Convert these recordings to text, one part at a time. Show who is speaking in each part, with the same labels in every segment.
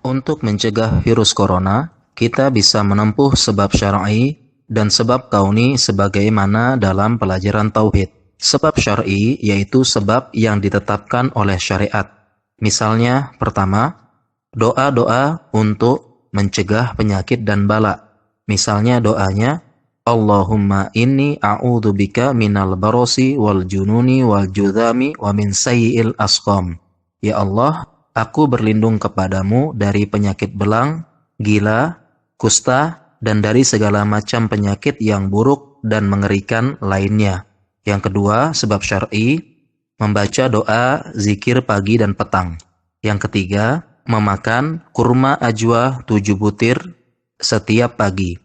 Speaker 1: Untuk mencegah virus corona, kita bisa menempuh sebab syar'i dan sebab kauni sebagaimana dalam pelajaran tauhid. Sebab syar'i yaitu sebab yang ditetapkan oleh syariat. Misalnya, pertama, doa-doa untuk mencegah penyakit dan bala. Misalnya doanya, Allahumma inni a'udzubika minal barosi wal jununi wal judhami wa min sayyi'il asqam. Ya Allah, aku berlindung kepadamu dari penyakit belang, gila, kusta, dan dari segala macam penyakit yang buruk dan mengerikan lainnya. Yang kedua, sebab syar'i, membaca doa zikir pagi dan petang. Yang ketiga, memakan kurma ajwa 7 butir setiap pagi.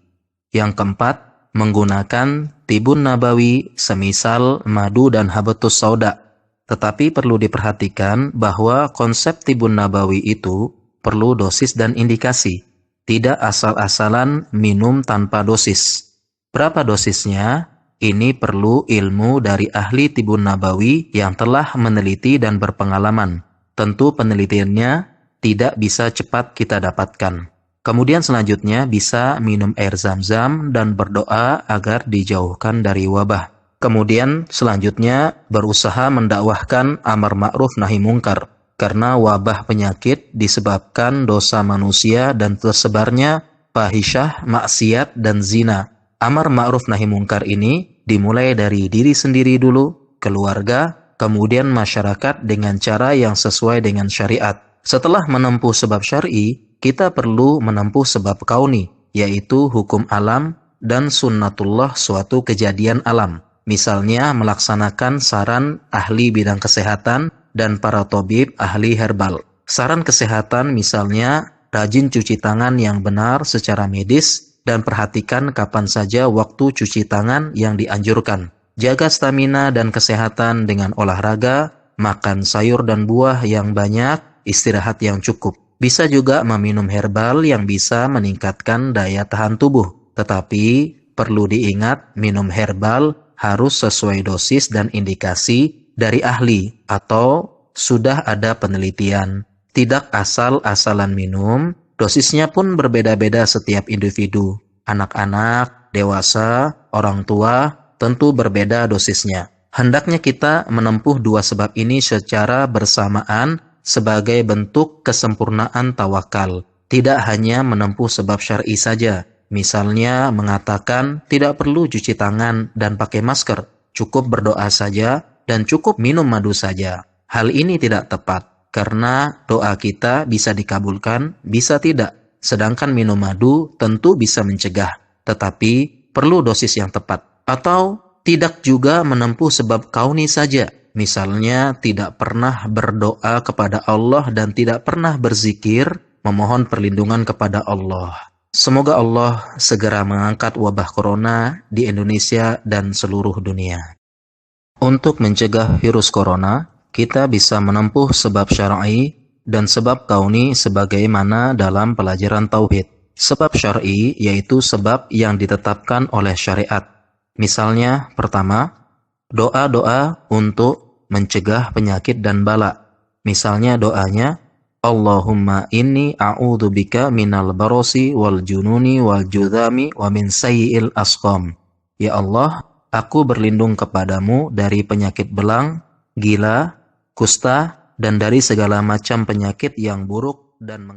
Speaker 1: Yang keempat, menggunakan tibun nabawi semisal madu dan habatus sauda. Tetapi perlu diperhatikan bahwa konsep tibun nabawi itu perlu dosis dan indikasi. Tidak asal-asalan minum tanpa dosis. Berapa dosisnya? Ini perlu ilmu dari ahli tibun nabawi yang telah meneliti dan berpengalaman. Tentu penelitiannya tidak bisa cepat kita dapatkan. Kemudian selanjutnya bisa minum air zam-zam dan berdoa agar dijauhkan dari wabah. Kemudian selanjutnya berusaha mendakwahkan amar ma'ruf nahi mungkar. Karena wabah penyakit disebabkan dosa manusia dan tersebarnya fahisyah, maksiat, dan zina. Amar ma'ruf nahi mungkar ini dimulai dari diri sendiri dulu, keluarga, kemudian masyarakat dengan cara yang sesuai dengan syariat. Setelah menempuh sebab syar'i, kita perlu menempuh sebab kauni, yaitu hukum alam dan sunnatullah suatu kejadian alam. Misalnya melaksanakan saran ahli bidang kesehatan dan para tabib ahli herbal. Saran kesehatan misalnya rajin cuci tangan yang benar secara medis dan perhatikan kapan saja waktu cuci tangan yang dianjurkan. Jaga stamina dan kesehatan dengan olahraga, makan sayur dan buah yang banyak, istirahat yang cukup. Bisa juga meminum herbal yang bisa meningkatkan daya tahan tubuh. Tetapi perlu diingat minum herbal harus sesuai dosis dan indikasi dari ahli atau sudah ada penelitian. Tidak asal-asalan minum, dosisnya pun berbeda-beda setiap individu. Anak-anak, dewasa, orang tua tentu berbeda dosisnya. Hendaknya kita menempuh dua sebab ini secara bersamaan sebagai bentuk kesempurnaan tawakal. Tidak hanya menempuh sebab syar'i saja. Misalnya mengatakan tidak perlu cuci tangan dan pakai masker, cukup berdoa saja dan cukup minum madu saja. Hal ini tidak tepat, karena doa kita bisa dikabulkan, bisa tidak. Sedangkan minum madu tentu bisa mencegah, tetapi perlu dosis yang tepat. Atau tidak juga menempuh sebab kauni saja. Misalnya tidak pernah berdoa kepada Allah dan tidak pernah berzikir, memohon perlindungan kepada Allah. Semoga Allah segera mengangkat wabah corona di Indonesia dan seluruh dunia. Untuk mencegah virus corona, kita bisa menempuh sebab syar'i dan sebab kauni sebagaimana dalam pelajaran tauhid. Sebab syar'i yaitu sebab yang ditetapkan oleh syariat. Misalnya, pertama, doa-doa untuk mencegah penyakit dan bala. Misalnya doanya, Allahumma inni a'udzubika minal barosi wal jununi wal judhami wa min sayyi'il asqam. Ya Allah, aku berlindung kepadamu dari penyakit belang, gila, kusta, dan dari segala macam penyakit yang buruk dan